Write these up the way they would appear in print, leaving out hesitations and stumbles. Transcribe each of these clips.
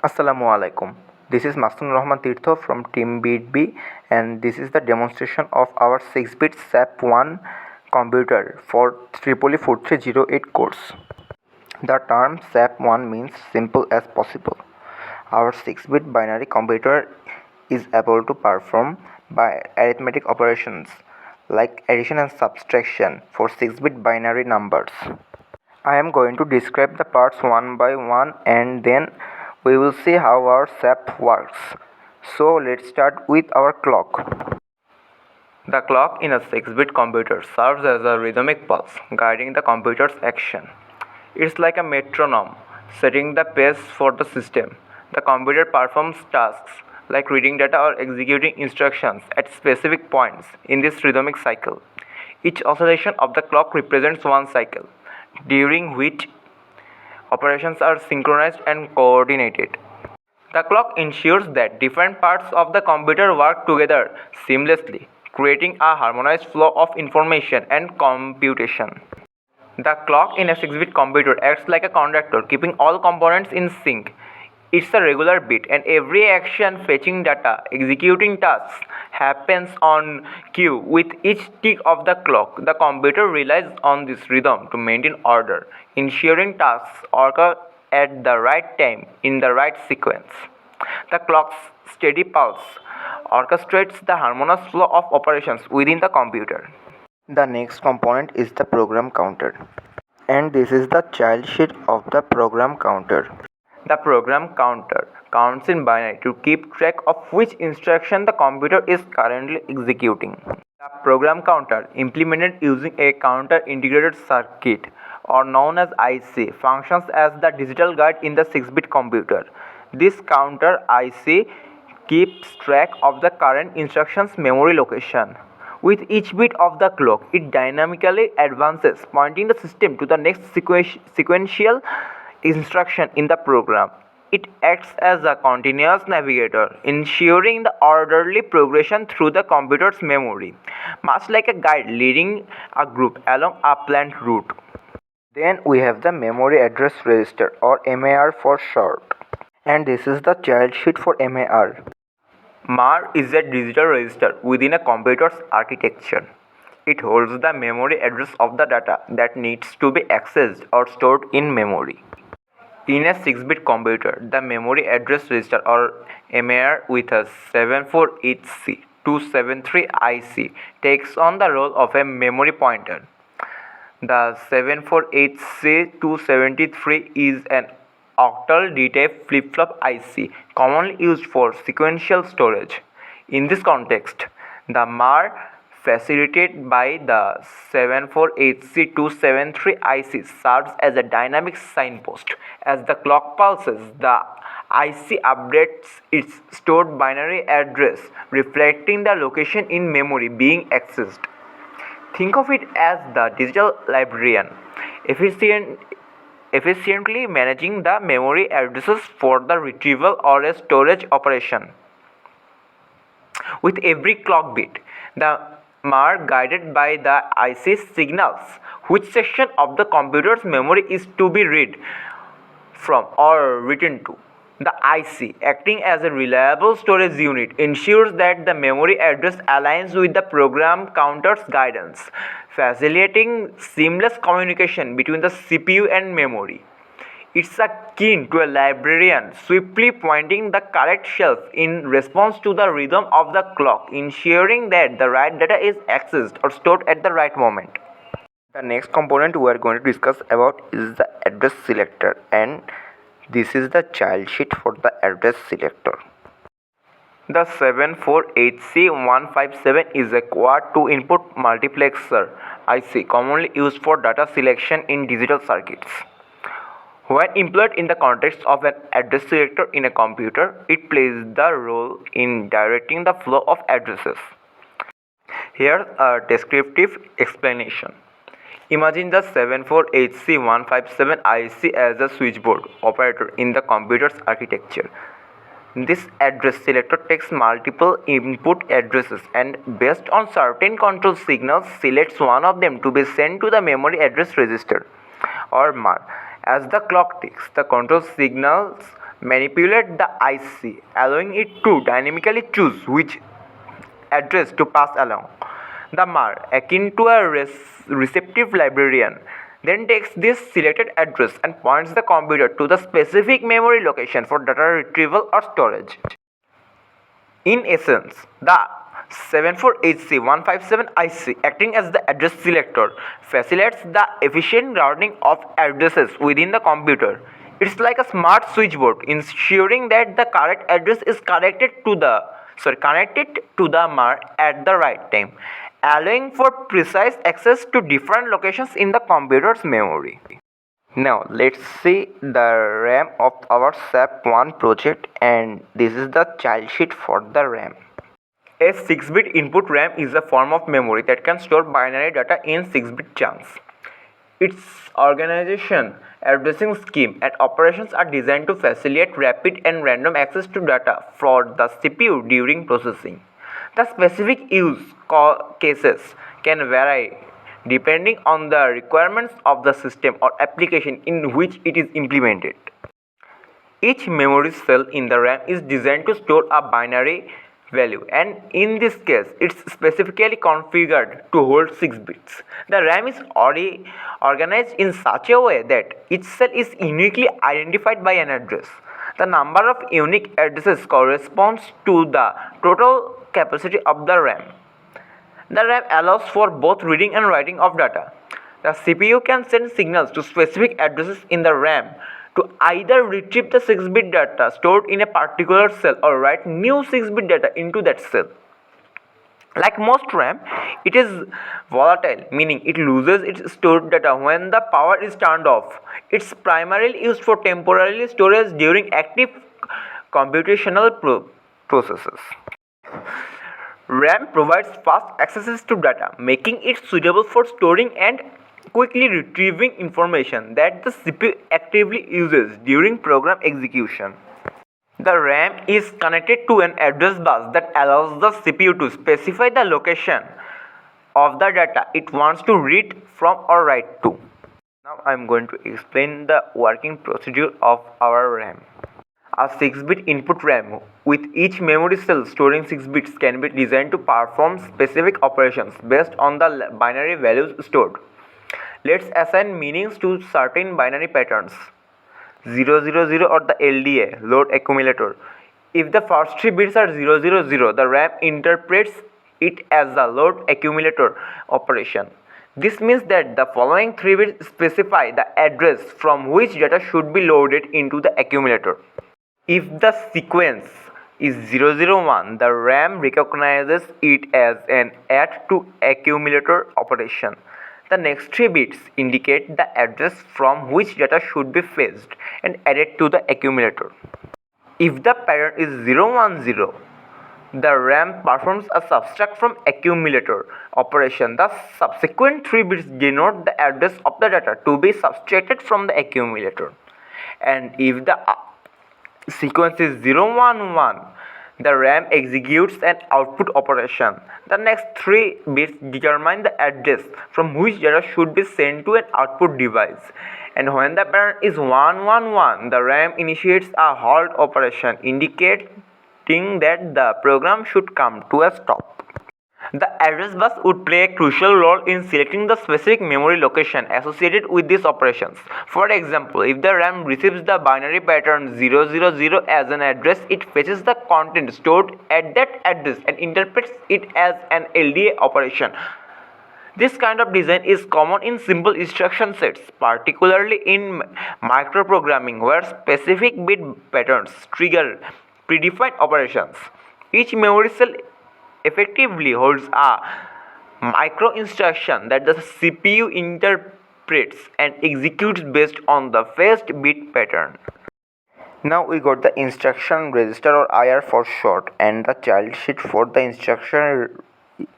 Assalamu alaikum. This is Masun Rahman Tirtho from team bitB, and this is the demonstration of our 6-bit SAP-1 computer for IEEE 4308 course. The term SAP-1 means simple as possible. Our 6-bit binary computer is able to perform by arithmetic operations like addition and subtraction for 6-bit binary numbers. I am going to describe the parts one by one and then we will see how our SAP works. So let's start with our clock. The clock in a 6-bit computer serves as a rhythmic pulse guiding the computer's action. It's like a metronome setting the pace for the system. The computer performs tasks like reading data or executing instructions at specific points in this rhythmic cycle. Each oscillation of the clock represents one cycle, during which operations are synchronized and coordinated. The clock ensures that different parts of the computer work together seamlessly, creating a harmonized flow of information and computation. The clock in a 6-bit computer acts like a conductor, keeping all components in sync. It's a regular beat, and every action fetching data, executing tasks happens on cue with each tick of the clock. The computer relies on this rhythm to maintain order, ensuring tasks occur at the right time in the right sequence. The clock's steady pulse orchestrates the harmonious flow of operations within the computer. The next component is the program counter, and this is the child sheet of the program counter. The program counter counts in binary to keep track of which instruction the computer is currently executing. The program counter, implemented using a counter integrated circuit or known as IC, functions as the digital guide in the 6-bit computer. This counter IC keeps track of the current instruction's memory location. With each bit of the clock, it dynamically advances, pointing the system to the next sequential instruction in the program. It acts as a continuous navigator, ensuring the orderly progression through the computer's memory, much like a guide leading a group along a planned route. Then we have the memory address register, or MAR for short. And this is the child sheet for MAR. MAR is a digital register within a computer's architecture. It holds the memory address of the data that needs to be accessed or stored in memory. In a 6-bit computer, the memory address register, or MAR, with a 748C273IC takes on the role of a memory pointer. The 748C273 is an octal D-type flip-flop IC commonly used for sequential storage. In this context, the MAR facilitated by the 748C273 IC serves as a dynamic signpost. As the clock pulses, the IC updates its stored binary address, reflecting the location in memory being accessed. Think of it as the digital librarian, efficiently managing the memory addresses for the retrieval or a storage operation. With every clock beat, the MAR, guided by the IC, signals which section of the computer's memory is to be read from or written to. The IC, acting as a reliable storage unit, ensures that the memory address aligns with the program counter's guidance, facilitating seamless communication between the CPU and memory. It's akin to a librarian swiftly pointing the correct shelf in response to the rhythm of the clock, ensuring that the right data is accessed or stored at the right moment. The next component we are going to discuss about is the address selector, and this is the child sheet for the address selector. The 748C157 is a quad 2 input multiplexer IC commonly used for data selection in digital circuits. When employed in the context of an address selector in a computer, it plays the role in directing the flow of addresses. Here's a descriptive explanation. Imagine the 748C157 IC as a switchboard operator in the computer's architecture. This address selector takes multiple input addresses and, based on certain control signals, selects one of them to be sent to the memory address register, or MAR. As the clock ticks, the control signals manipulate the IC, allowing it to dynamically choose which address to pass along. The MAR, akin to a receptive librarian, then takes this selected address and points the computer to the specific memory location for data retrieval or storage. In essence, the 74HC157IC, acting as the address selector, facilitates the efficient routing of addresses within the computer. It's like a smart switchboard, ensuring that the correct address is connected to the MAR at the right time, allowing for precise access to different locations in the computer's memory. Now let's see the RAM of our SAP-1 project, and this is the child sheet for the RAM. A 6-bit input RAM is a form of memory that can store binary data in 6-bit chunks. Its organization, addressing scheme, and operations are designed to facilitate rapid and random access to data for the CPU during processing. The specific use cases can vary depending on the requirements of the system or application in which it is implemented. Each memory cell in the RAM is designed to store a binary value, and in this case it's specifically configured to hold 6 bits. The RAM is already organized in such a way that each cell is uniquely identified by an address. The number of unique addresses corresponds to the total capacity of the RAM. The RAM allows for both reading and writing of data. The CPU can send signals to specific addresses in the RAM to either retrieve the 6-bit data stored in a particular cell or write new 6-bit data into that cell. Like most RAM, it is volatile, meaning it loses its stored data when the power is turned off. It's primarily used for temporary storage during active computational processes. RAM provides fast access to data, making it suitable for storing and quickly retrieving information that the CPU actively uses during program execution. The RAM is connected to an address bus that allows the CPU to specify the location of the data it wants to read from or write to. Now I am going to explain the working procedure of our RAM. A 6-bit input RAM with each memory cell storing 6 bits can be designed to perform specific operations based on the binary values stored. Let's assign meanings to certain binary patterns. 000 or the LDA, load accumulator. If the first 3 bits are 000, the RAM interprets it as the load accumulator operation. This means that the following 3 bits specify the address from which data should be loaded into the accumulator. If the sequence is 001, the RAM recognizes it as an add to accumulator operation. The next 3 bits indicate the address from which data should be fetched and added to the accumulator. If the pattern is 010, the RAM performs a subtract from accumulator operation. The subsequent 3 bits denote the address of the data to be subtracted from the accumulator. And if the sequence is 011, the RAM executes an output operation. The next 3 bits determine the address from which data should be sent to an output device. And when the pattern is 111, the RAM initiates a halt operation indicating that the program should come to a stop. The address bus would play a crucial role in selecting the specific memory location associated with these operations. For example, if the RAM receives the binary pattern 000 as an address, it fetches the content stored at that address and interprets it as an LDA operation. This kind of design is common in simple instruction sets, particularly in microprogramming where specific bit patterns trigger predefined operations. Each memory cell effectively holds a micro instruction that the CPU interprets and executes based on the first bit pattern. Now we got the instruction register, or IR for short, and the child sheet for the instruction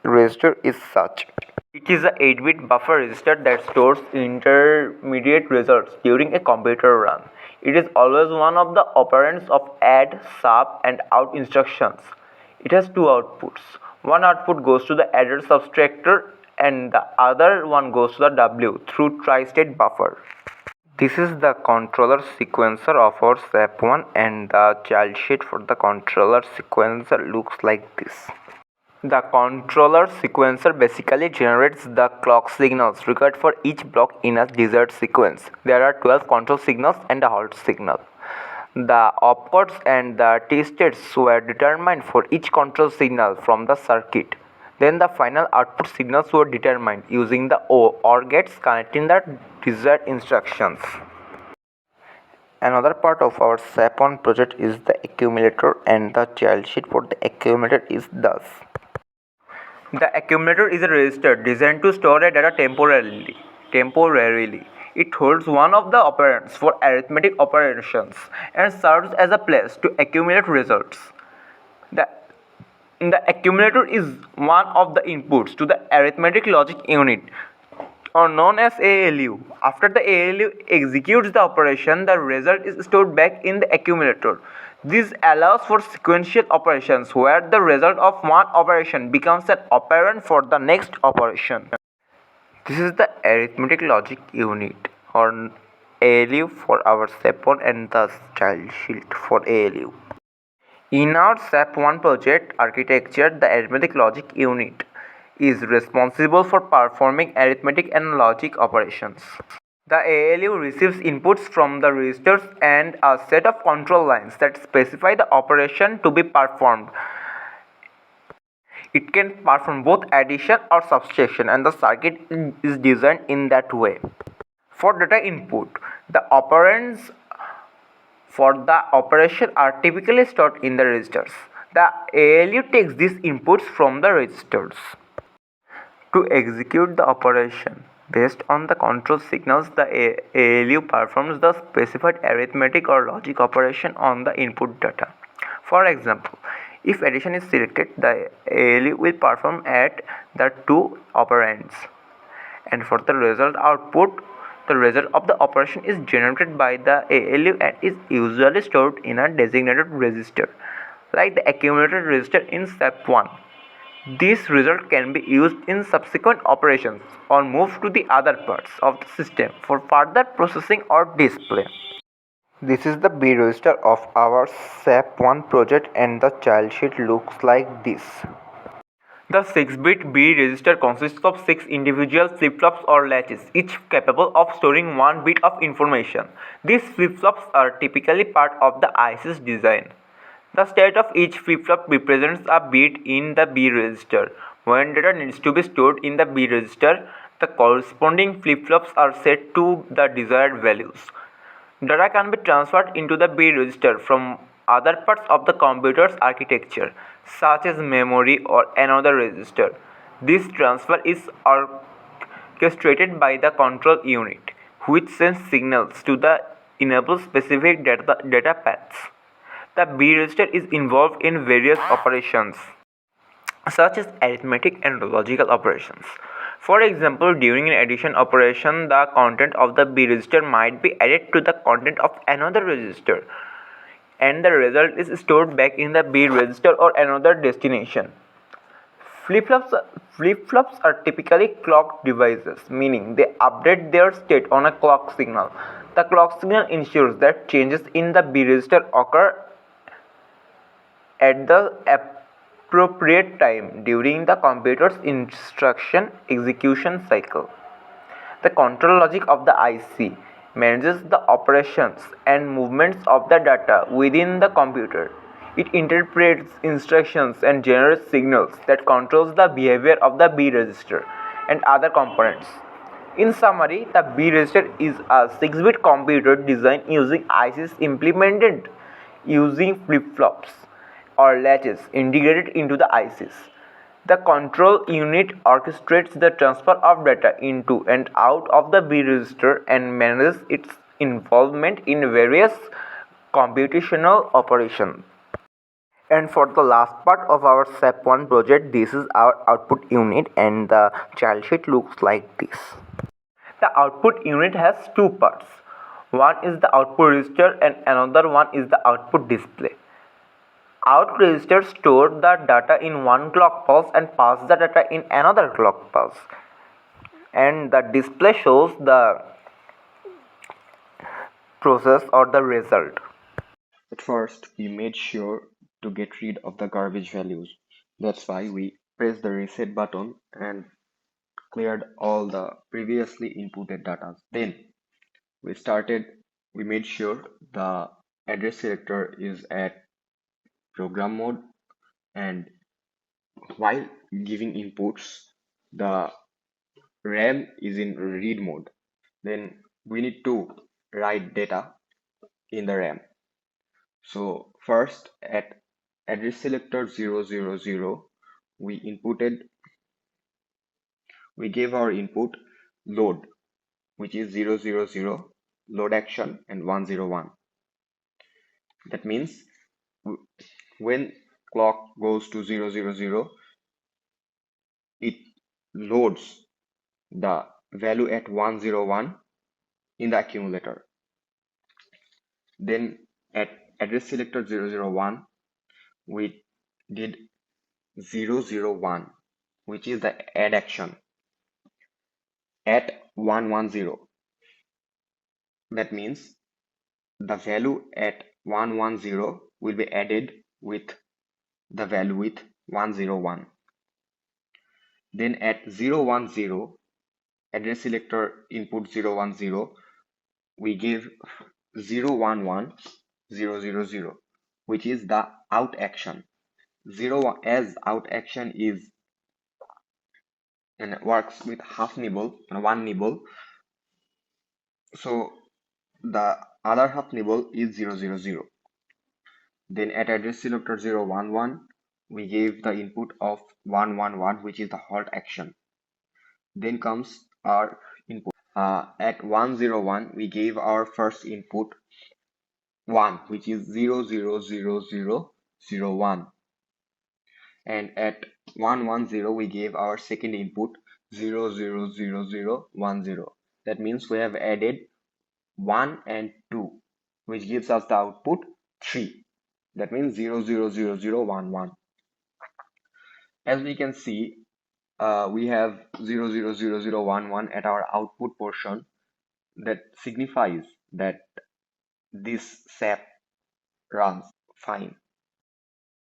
register is such. It is a 8-bit buffer register that stores intermediate results during a computer run. It is always one of the operands of add, sub, and out instructions. It has 2 outputs. One output goes to the adder subtractor and the other one goes to the W through tri-state buffer. This is the controller sequencer of our SAP-1 and the child sheet for the controller sequencer looks like this. The controller sequencer basically generates the clock signals required for each block in a desired sequence. There are 12 control signals and a halt signal. The opcodes and the T-states were determined for each control signal from the circuit. Then the final output signals were determined using the OR gates connecting the desired instructions. Another part of our SAP-1 project is the accumulator, and the child sheet for the accumulator is thus. The accumulator is a register designed to store a data temporarily. It holds one of the operands for arithmetic operations and serves as a place to accumulate results. The accumulator is one of the inputs to the arithmetic logic unit, or known as ALU. After the ALU executes the operation, the result is stored back in the accumulator. This allows for sequential operations where the result of one operation becomes an operand for the next operation. This is the arithmetic logic unit, or ALU, for our SAP-1 and the child sheet for ALU. In our SAP-1 project architecture, the arithmetic logic unit is responsible for performing arithmetic and logic operations. The ALU receives inputs from the registers and a set of control lines that specify the operation to be performed. It can perform both addition or subtraction, and the circuit is designed in that way. For data input, the operands for the operation are typically stored in the registers. The ALU takes these inputs from the registers. To execute the operation based on the control signals, the ALU performs the specified arithmetic or logic operation on the input data. For example, if addition is selected, the ALU will perform at the two operands. And for the result output, the result of the operation is generated by the ALU and is usually stored in a designated register, like the accumulator register in SAP-1. This result can be used in subsequent operations or moved to the other parts of the system for further processing or display. This is the B register of our SAP-1 project, and the child sheet looks like this. The 6-bit B register consists of 6 individual flip-flops or latches, each capable of storing 1 bit of information. These flip-flops are typically part of the IC's design. The state of each flip-flop represents a bit in the B register. When data needs to be stored in the B register, the corresponding flip-flops are set to the desired values. Data can be transferred into the B register from other parts of the computer's architecture, such as memory or another register. This transfer is orchestrated by the control unit, which sends signals to enable specific data paths. The B register is involved in various operations, such as arithmetic and logical operations. For example, during an addition operation, the content of the B register might be added to the content of another register, and the result is stored back in the B register or another destination. Flip-flops are typically clock devices, meaning they update their state on a clock signal. The clock signal ensures that changes in the B register occur at the appropriate time during the computer's instruction execution cycle. The control logic of the IC manages the operations and movements of the data within the computer. It interprets instructions and generates signals that controls the behavior of the B register and other components. In summary, the B register is a 6-bit computer designed using ICs implemented using flip-flops or latches integrated into the ICs. The control unit orchestrates the transfer of data into and out of the B register and manages its involvement in various computational operations. And for the last part of our SAP-1 project, this is our output unit, and the child sheet looks like this. The output unit has two parts. One is the output register and another one is the output display. Out register store the data in one clock pulse and pass the data in another clock pulse. And the display shows the process or the result. At first, we made sure to get rid of the garbage values. That's why we pressed the reset button and cleared all the previously inputted data. Then we made sure the address selector is at program mode, and while giving inputs, the RAM is in read mode. Then we need to write data in the RAM. So first at address selector 000, we gave our input load, which is 000, load action, and 101. That means when clock goes to 000, it loads the value at 101 in the accumulator. Then at address selector 001, we did 001, which is the add action at 110. That means the value at 110 will be added with the value with 101. Then at 010, address selector input 010, we give 011,000, which is the out action. As out action is and works with half nibble and one nibble, so the other half nibble is 000. Then at address selector 011, we gave the input of 111, which is the halt action. Then comes our input. At 101, we gave our first input 1, which is 000001. And at 110, we gave our second input 000010. That means we have added 1 and 2, which gives us the output 3. That means 000011. As we can see, we have 000011 at our output portion. That signifies that this SAP runs fine.